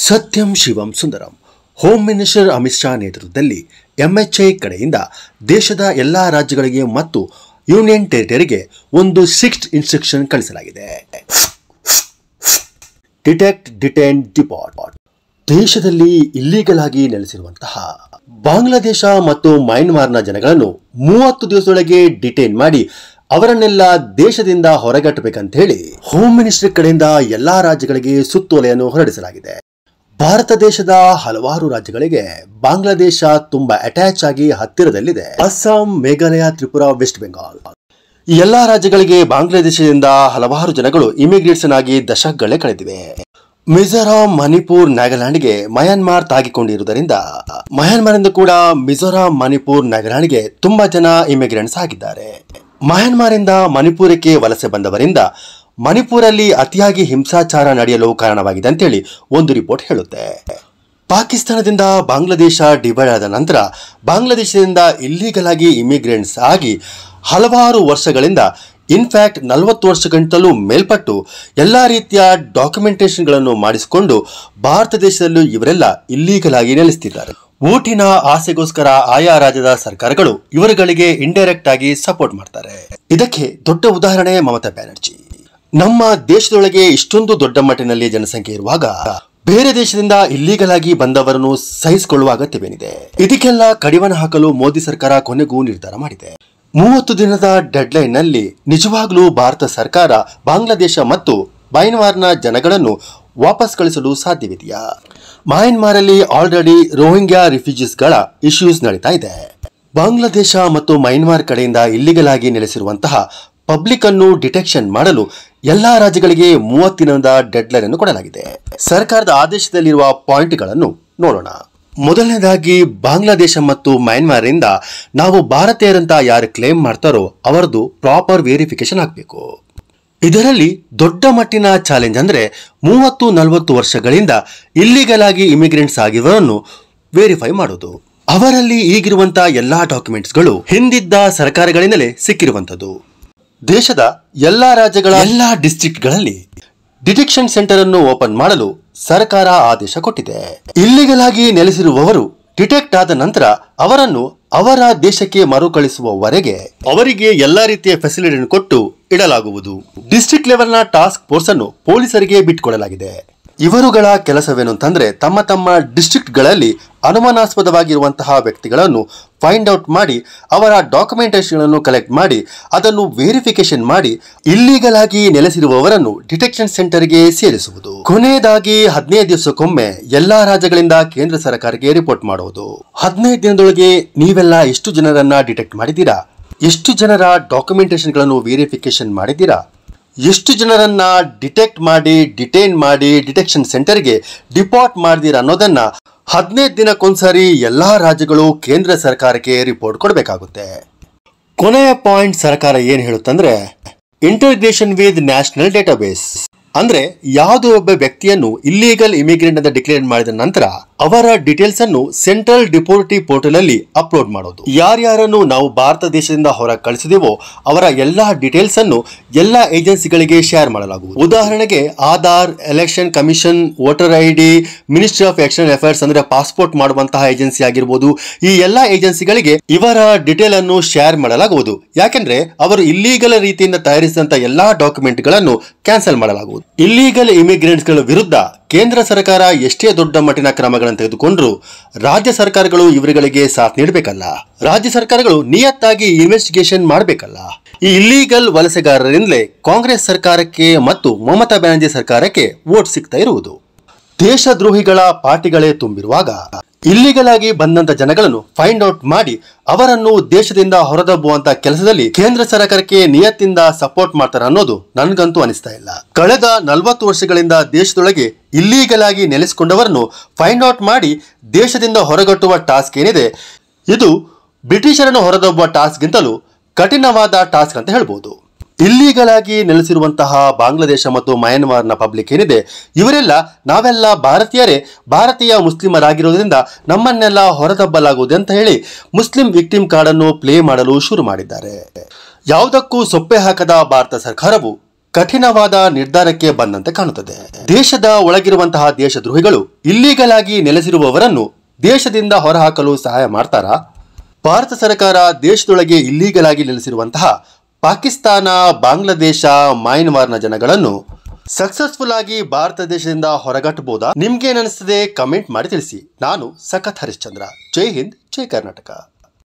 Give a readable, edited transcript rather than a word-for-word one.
ಸತ್ಯಂ ಶಿವಂ ಸುಂದರಂ. Home minister Amit Shah ನೇತೃತ್ವದಲ್ಲಿ ಎಂಎಚ್ಐ ಕಡೆಯಿಂದ ದೇಶದ ಎಲ್ಲಾ ರಾಜ್ಯಗಳಿಗೆ ಮತ್ತು ಯೂನಿಯನ್ ಟೆರಿಟರಿಗೆ ಒಂದು 6 ಇನ್ಸ್ಟ್ರಕ್ಷನ್ ಕಳಿಸಲಾಗಿದೆ. Detect, detain, depart. ದೇಶದಲ್ಲಿ ಇಲ್ಲಿಗಲ್ ಆಗಿ ನೆಲೆಸಿರುವಂತಹ ಬಾಂಗ್ಲಾದೇಶ ಮತ್ತು ಮಯನ್ಮಾರ್ನ ಜನಗಳನ್ನು 30 ದಿವಸದೊಳಗೆ ಡಿಟೈನ್ ಮಾಡಿ ಅವರನ್ನೆಲ್ಲ ದೇಶದಿಂದ ಹೊರಗಟ್ಟಬೇಕಂತ ಹೇಳಿ ಹೋಮ್ ಮಿನಿಸ್ಟ್ರಿ ಕಡೆಯಿಂದ ಎಲ್ಲಾ ರಾಜ್ಯಗಳಿಗೆ ಸುತ್ತೋಲೆಯನ್ನು ಹೊರಡಿಸಲಾಗಿದೆ. ಭಾರತ ದೇಶದ ಹಲವಾರು ರಾಜ್ಯಗಳಿಗೆ ಬಾಂಗ್ಲಾದೇಶ ತುಂಬಾ ಅಟ್ಯಾಚ್ ಆಗಿ ಹತ್ತಿರದಲ್ಲಿದೆ. ಅಸ್ಸಾಂ, ಮೇಘಾಲಯ, ತ್ರಿಪುರಾ, ವೆಸ್ಟ್ ಬೆಂಗಾಲ್ ಈ ಎಲ್ಲಾ ರಾಜ್ಯಗಳಿಗೆ ಬಾಂಗ್ಲಾದೇಶದಿಂದ ಹಲವಾರು ಜನಗಳು ಇಮಿಗ್ರೇಷನ್ ಆಗಿ ದಶಕಗಳೇ ಕಳೆದಿವೆ. ಮಿಜೋರಾಂ, ಮಣಿಪುರ್, ನಾಗಾಲ್ಯಾಂಡ್ಗೆ ಮಯನ್ಮಾರ್ ತಾಗಿಕೊಂಡಿರುವುದರಿಂದ ಮಯನ್ಮಾರಿಂದ ಕೂಡ ಮಿಜೋರಾಂ, ಮಣಿಪುರ್, ನಾಗಾಲ್ಯಾಂಡ್ಗೆ ತುಂಬಾ ಜನ ಇಮಿಗ್ರೆಂಟ್ಸ್ ಆಗಿದ್ದಾರೆ. ಮಯನ್ಮಾರಿಂದ ಮಣಿಪುರಕ್ಕೆ ವಲಸೆ ಬಂದವರಿಂದ ಮಣಿಪುರಲ್ಲಿ ಅತಿಯಾಗಿ ಹಿಂಸಾಚಾರ ನಡೆಯಲು ಕಾರಣವಾಗಿದೆ ಅಂತೇಳಿ ಒಂದು ರಿಪೋರ್ಟ್ ಹೇಳುತ್ತೆ. ಪಾಕಿಸ್ತಾನದಿಂದ ಬಾಂಗ್ಲಾದೇಶ ಡಿವೈಡ್ ಆದ ನಂತರ ಬಾಂಗ್ಲಾದೇಶದಿಂದ ಇಲ್ಲಿಗಲ್ ಆಗಿ ಇಮಿಗ್ರೆಂಟ್ಸ್ ಆಗಿ ಹಲವಾರು ವರ್ಷಗಳಿಂದ ಇನ್ಫ್ಯಾಕ್ಟ್ 40 ವರ್ಷಕ್ಕಿಂತಲೂ ಮೇಲ್ಪಟ್ಟು ಎಲ್ಲಾ ರೀತಿಯ ಡಾಕ್ಯುಮೆಂಟೇಶನ್ಗಳನ್ನು ಮಾಡಿಸಿಕೊಂಡು ಭಾರತ ದೇಶದಲ್ಲೂ ಇವರೆಲ್ಲ ಇಲ್ಲಿಗಲ್ ಆಗಿ ನೆಲೆಸುತ್ತಿದ್ದಾರೆ. ಓಟಿನ ಆಸೆಗೋಸ್ಕರ ಆಯಾ ರಾಜ್ಯದ ಸರ್ಕಾರಗಳು ಇವರುಗಳಿಗೆ ಇಂಡೈರೆಕ್ಟ್ ಆಗಿ ಸಪೋರ್ಟ್ ಮಾಡ್ತಾರೆ. ಇದಕ್ಕೆ ದೊಡ್ಡ ಉದಾಹರಣೆ ಮಮತಾ ಬ್ಯಾನರ್ಜಿ. ನಮ್ಮ ದೇಶದೊಳಗೆ ಇಷ್ಟೊಂದು ದೊಡ್ಡ ಮಟ್ಟಿನಲ್ಲಿ ಜನಸಂಖ್ಯೆ ಇರುವಾಗ ಬೇರೆ ದೇಶದಿಂದ ಇಲ್ಲಿಗಲ್ ಆಗಿ ಬಂದವರನ್ನು ಸಹಿಸಿಕೊಳ್ಳುವ ಅಗತ್ಯವೇನಿದೆ? ಇದಕ್ಕೆಲ್ಲ ಕಡಿವಾಣ ಹಾಕಲು ಮೋದಿ ಸರ್ಕಾರ ಕೊನೆಗೂ ನಿರ್ಧಾರ ಮಾಡಿದೆ. 30 ದಿನದ ಡೆಡ್ಲೈನ್ ನಲ್ಲಿ ನಿಜವಾಗ್ಲೂ ಭಾರತ ಸರ್ಕಾರ ಬಾಂಗ್ಲಾದೇಶ ಮತ್ತು ಮಯನ್ಮಾರ್ನ ಜನಗಳನ್ನು ವಾಪಸ್ ಕಳಿಸಲು ಸಾಧ್ಯವಿದೆಯಾ? ಮಯನ್ಮಾರಲ್ಲಿ ಆಲ್ರೆಡಿ ರೋಹಿಂಗ್ಯಾ ರಿಫ್ಯೂಜೀಸ್ಗಳ ಇಶ್ಯೂಸ್ ನಡೀತಾ ಇದೆ. ಬಾಂಗ್ಲಾದೇಶ ಮತ್ತು ಮಯನ್ಮಾರ್ ಕಡೆಯಿಂದ ಇಲ್ಲಿಗಲ್ ಆಗಿ ನೆಲೆಸಿರುವಂತಹ ಪಬ್ಲಿಕ್ ಅನ್ನು ಡಿಟೆಕ್ಷನ್ ಮಾಡಲು ಎಲ್ಲಾ ರಾಜ್ಯಗಳಿಗೆ 30 ದಿನದ ಡೆಡ್ಲೈನ್ ಅನ್ನು ಕೊಡಲಾಗಿದೆ. ಸರ್ಕಾರದ ಆದೇಶದಲ್ಲಿರುವ ಪಾಯಿಂಟ್ಗಳನ್ನು ನೋಡೋಣ. ಮೊದಲನೇದಾಗಿ ಬಾಂಗ್ಲಾದೇಶ ಮತ್ತು ಮಯನ್ಮಾರ್ ಇಂದ ನಾವು ಭಾರತೀಯರಂತ ಯಾರು ಕ್ಲೇಮ್ ಮಾಡ್ತಾರೋ ಅವರದು ಪ್ರಾಪರ್ ವೆರಿಫಿಕೇಶನ್ ಆಗಬೇಕು. ಇದರಲ್ಲಿ ದೊಡ್ಡ ಮಟ್ಟಿನ ಚಾಲೆಂಜ್ ಅಂದ್ರೆ 30-40 ವರ್ಷಗಳಿಂದ ಇಲ್ಲಿಗಲ್ ಆಗಿ ಇಮಿಗ್ರೆಂಟ್ಸ್ ಆಗಿವರನ್ನು ವೆರಿಫೈ ಮಾಡೋದು. ಅವರಲ್ಲಿ ಈಗಿರುವಂತಹ ಎಲ್ಲಾ ಡಾಕ್ಯುಮೆಂಟ್ಸ್ಗಳು ಹಿಂದಿದ್ದ ಸರ್ಕಾರಗಳಿಂದಲೇ ಸಿಕ್ಕಿರುವಂತದ್ದು. ದೇಶದ ಎಲ್ಲಾ ರಾಜ್ಯಗಳ ಎಲ್ಲಾ ಡಿಸ್ಟ್ರಿಕ್ಟ್ಗಳಲ್ಲಿ ಡಿಟೆಕ್ಷನ್ ಸೆಂಟರ್ ಅನ್ನು ಓಪನ್ ಮಾಡಲು ಸರ್ಕಾರ ಆದೇಶ ಕೊಟ್ಟಿದೆ. ಇಲ್ಲಿಗಲ್ ಆಗಿ ನೆಲೆಸಿರುವವರು ಡಿಟೆಕ್ಟ್ ಆದ ನಂತರ ಅವರನ್ನು ಅವರ ದೇಶಕ್ಕೆ ಮರುಕಳಿಸುವವರೆಗೆ ಅವರಿಗೆ ಎಲ್ಲಾ ರೀತಿಯ ಫೆಸಿಲಿಟಿಯನ್ನು ಕೊಟ್ಟು ಇಡಲಾಗುವುದು. ಡಿಸ್ಟ್ರಿಕ್ಟ್ ಲೆವೆಲ್ನ ಟಾಸ್ಕ್ ಫೋರ್ಸ್ ಅನ್ನು ಪೊಲೀಸರಿಗೆ ಬಿಟ್ಟುಕೊಡಲಾಗಿದೆ. ಇವರುಗಳ ಕೆಲಸವೇನು ಅಂತಂದ್ರೆ ತಮ್ಮ ತಮ್ಮ ಡಿಸ್ಟ್ರಿಕ್ಟ್ ಗಳಲ್ಲಿ ಅನುಮಾನಾಸ್ಪದವಾಗಿರುವಂತಹ ವ್ಯಕ್ತಿಗಳನ್ನು ಫೈಂಡ್ ಔಟ್ ಮಾಡಿ ಅವರ ಡಾಕ್ಯುಮೆಂಟೇಶನ್ ಕಲೆಕ್ಟ್ ಮಾಡಿ ಅದನ್ನು ವೆರಿಫಿಕೇಶನ್ ಮಾಡಿ ಇಲ್ಲಿಗಲ್ ಆಗಿ ನೆಲೆಸಿರುವವರನ್ನು ಡಿಟೆಕ್ಷನ್ ಸೆಂಟರ್ಗೆ ಸೇರಿಸುವುದು. ಕೊನೆಯದಾಗಿ 15 ದಿವಸಕ್ಕೊಮ್ಮೆ ಎಲ್ಲಾ ರಾಜ್ಯಗಳಿಂದ ಕೇಂದ್ರ ಸರ್ಕಾರಕ್ಕೆ ರಿಪೋರ್ಟ್ ಮಾಡುವುದು. 15 ದಿನದೊಳಗೆ ನೀವೆಲ್ಲ ಎಷ್ಟು ಜನರನ್ನ ಡಿಟೆಕ್ಟ್ ಮಾಡಿದ್ದೀರಾ, ಎಷ್ಟು ಜನರ ಡಾಕ್ಯುಮೆಂಟೇಶನ್ ಗಳನ್ನು ವೆರಿಫಿಕೇಶನ್ ಮಾಡಿದ್ದೀರಾ, ಎಷ್ಟು ಜನರನ್ನ ಡಿಟೆಕ್ಟ್ ಮಾಡಿ ಡಿಟೈನ್ ಮಾಡಿ ಡಿಟೆಕ್ಷನ್ ಸೆಂಟರ್ಗೆ ಡಿಪಾರ್ಟ್ ಮಾಡಿದೀರ ಅನ್ನೋದನ್ನ 15 ದಿನಕ್ಕೊಂದ್ಸರಿ ಎಲ್ಲಾ ರಾಜ್ಯಗಳು ಕೇಂದ್ರ ಸರ್ಕಾರಕ್ಕೆ ರಿಪೋರ್ಟ್ ಕೊಡಬೇಕಾಗುತ್ತೆ. ಕೊನೆಯ ಪಾಯಿಂಟ್ ಸರ್ಕಾರ ಏನ್ ಹೇಳುತ್ತಂದ್ರೆ ಇಂಟಿಗ್ರೇಷನ್ ವಿತ್ ನ್ಯಾಷನಲ್ ಡೇಟಾಬೇಸ್. ಅಂದ್ರೆ ಯಾವುದೋ ಒಬ್ಬ ವ್ಯಕ್ತಿಯನ್ನು ಇಲ್ಲಿಗಲ್ ಇಮಿಗ್ರೆಂಟ್ ಅಂತ ಡಿಕ್ಲೇರ್ ಮಾಡಿದ ನಂತರ ಅವರ ಡೀಟೇಲ್ಸ್ ಅನ್ನು ಸೆಂಟ್ರಲ್ ಡಿಪೋರ್ಟಿವ್ ಪೋರ್ಟಲ್ ಅಲ್ಲಿ ಅಪ್ಲೋಡ್ ಮಾಡೋದು. ಯಾರ್ಯಾರನ್ನು ನಾವು ಭಾರತ ದೇಶದಿಂದ ಹೊರ ಕಳಿಸಿದೆವೋ ಅವರ ಎಲ್ಲಾ ಡೀಟೇಲ್ಸ್ ಅನ್ನು ಎಲ್ಲಾ ಏಜೆನ್ಸಿಗಳಿಗೆ ಶೇರ್ ಮಾಡಲಾಗುವುದು. ಉದಾಹರಣೆಗೆ Aadhaar, election commission, voter ID, ministry of external affairs ಅಂದ್ರೆ ಪಾಸ್ಪೋರ್ಟ್ ಮಾಡುವಂತಹ ಏಜೆನ್ಸಿ ಆಗಿರ್ಬೋದು. ಈ ಎಲ್ಲಾ ಏಜೆನ್ಸಿಗಳಿಗೆ ಇವರ ಡೀಟೇಲ್ ಅನ್ನು ಶೇರ್ ಮಾಡಲಾಗುವುದು. ಯಾಕೆಂದ್ರೆ ಅವರು ಇಲ್ಲಿಗಲ್ ರೀತಿಯಿಂದ ತಯಾರಿಸಿದಂತ ಎಲ್ಲಾ ಡಾಕ್ಯುಮೆಂಟ್ ಗಳನ್ನು ಕ್ಯಾನ್ಸಲ್ ಮಾಡಲಾಗುವುದು. ಇಲ್ಲಿಗಲ್ ಇಮಿಗ್ರೆಂಟ್ಸ್ ಗಳ ವಿರುದ್ಧ ಕೇಂದ್ರ ಸರ್ಕಾರ ಎಷ್ಟೇ ದೊಡ್ಡ ಮಟ್ಟಿನ ಕ್ರಮಗಳನ್ನು ತೆಗೆದುಕೊಂಡ್ರು ರಾಜ್ಯ ಸರ್ಕಾರಗಳು ಇವರುಗಳಿಗೆ ಸಾಥ್ ನೀಡಬೇಕಲ್ಲ. ರಾಜ್ಯ ಸರ್ಕಾರಗಳು ನಿಯತ್ತಾಗಿ ಇನ್ವೆಸ್ಟಿಗೇಷನ್ ಮಾಡಬೇಕಲ್ಲ. ಈ ಇಲ್ಲಿಗಲ್ ವಲಸೆಗಾರರಿಂದಲೇ ಕಾಂಗ್ರೆಸ್ ಸರ್ಕಾರಕ್ಕೆ ಮತ್ತು ಮಮತಾ ಬ್ಯಾನರ್ಜಿ ಸರ್ಕಾರಕ್ಕೆ ವೋಟ್ ಸಿಗ್ತಾ ಇರುವುದು. ದೇಶದ್ರೋಹಿಗಳ ಪಾರ್ಟಿಗಳೇ ತುಂಬಿರುವಾಗ ಇಲ್ಲಿಗಲ್ ಆಗಿ ಬಂದಂತ ಜನಗಳನ್ನು ಫೈಂಡ್ ಔಟ್ ಮಾಡಿ ಅವರನ್ನು ದೇಶದಿಂದ ಹೊರದಬ್ಬುವಂತ ಕೆಲಸದಲ್ಲಿ ಕೇಂದ್ರ ಸರ್ಕಾರಕ್ಕೆ ನಿಯತ್ತಿಂದ ಸಪೋರ್ಟ್ ಮಾಡ್ತಾರೆ ಅನ್ನೋದು ನನಗಂತೂ ಅನಿಸ್ತಾ ಇಲ್ಲ. ಕಳೆದ 40 ವರ್ಷಗಳಿಂದ ದೇಶದೊಳಗೆ ಇಲ್ಲಿಗಲ್ ಆಗಿ ನೆಲೆಸಿಕೊಂಡವರನ್ನು ಫೈಂಡ್ ಔಟ್ ಮಾಡಿ ದೇಶದಿಂದ ಹೊರಗಟ್ಟುವ ಟಾಸ್ಕ್ ಏನಿದೆ ಇದು ಬ್ರಿಟಿಷರನ್ನು ಹೊರದಬ್ಬುವ ಟಾಸ್ಕ್ ಗಿಂತಲೂ ಕಠಿಣವಾದ ಟಾಸ್ಕ್ ಅಂತ ಹೇಳ್ಬೋದು. ಇಲ್ಲಿಗಲ್ ಆಗಿ ನೆಲೆಸಿರುವಂತಹ ಬಾಂಗ್ಲಾದೇಶ ಮತ್ತು ಮಯನ್ಮಾರ್ನ ಪಬ್ಲಿಕ್ ಏನಿದೆ ಇವರೆಲ್ಲ ನಾವೆಲ್ಲ ಭಾರತೀಯರೇ, ಭಾರತೀಯ ಮುಸ್ಲಿಮರಾಗಿರೋದ್ರಿಂದ ನಮ್ಮನ್ನೆಲ್ಲ ಹೊರದಬ್ಬಲಾಗುವುದು ಅಂತ ಹೇಳಿ ಮುಸ್ಲಿಂ ವಿಕ್ಟಿಮ್ ಕಾರ್ಡ್ ಅನ್ನು ಪ್ಲೇ ಮಾಡಲು ಶುರು ಮಾಡಿದ್ದಾರೆ. ಯಾವುದಕ್ಕೂ ಸೊಪ್ಪೆ ಹಾಕದ ಭಾರತ ಸರ್ಕಾರವು ಕಠಿಣವಾದ ನಿರ್ಧಾರಕ್ಕೆ ಬಂದಂತೆ ಕಾಣುತ್ತದೆ. ದೇಶದ ಒಳಗಿರುವಂತಹ ದೇಶದ್ರೋಹಿಗಳು ಇಲ್ಲೀಗಲ್ ಆಗಿ ನೆಲೆಸಿರುವವರನ್ನು ದೇಶದಿಂದ ಹೊರಹಾಕಲು ಸಹಾಯ ಮಾಡ್ತಾರಾ? ಭಾರತ ಸರ್ಕಾರ ದೇಶದೊಳಗೆ ಇಲ್ಲೀಗಲ್ ಆಗಿ ನೆಲೆಸಿರುವಂತಹ ಪಾಕಿಸ್ತಾನ, ಬಾಂಗ್ಲಾದೇಶ, ಮಯನ್ಮಾರ್ನ ಜನಗಳನ್ನು ಸಕ್ಸಸ್ಫುಲ್ ಆಗಿ ಭಾರತ ದೇಶದಿಂದ ಹೊರಗಟ್ಟಬಹುದಾ? ನಿಮ್ಗೇನ್ ಅನಿಸ್ತದೆ? ಕಮೆಂಟ್ ಮಾಡಿ ತಿಳಿಸಿ. ನಾನು ಸಖತ್ ಹರಿಶ್ಚಂದ್ರ. ಜೈ ಹಿಂದ್, ಜೈ ಕರ್ನಾಟಕ.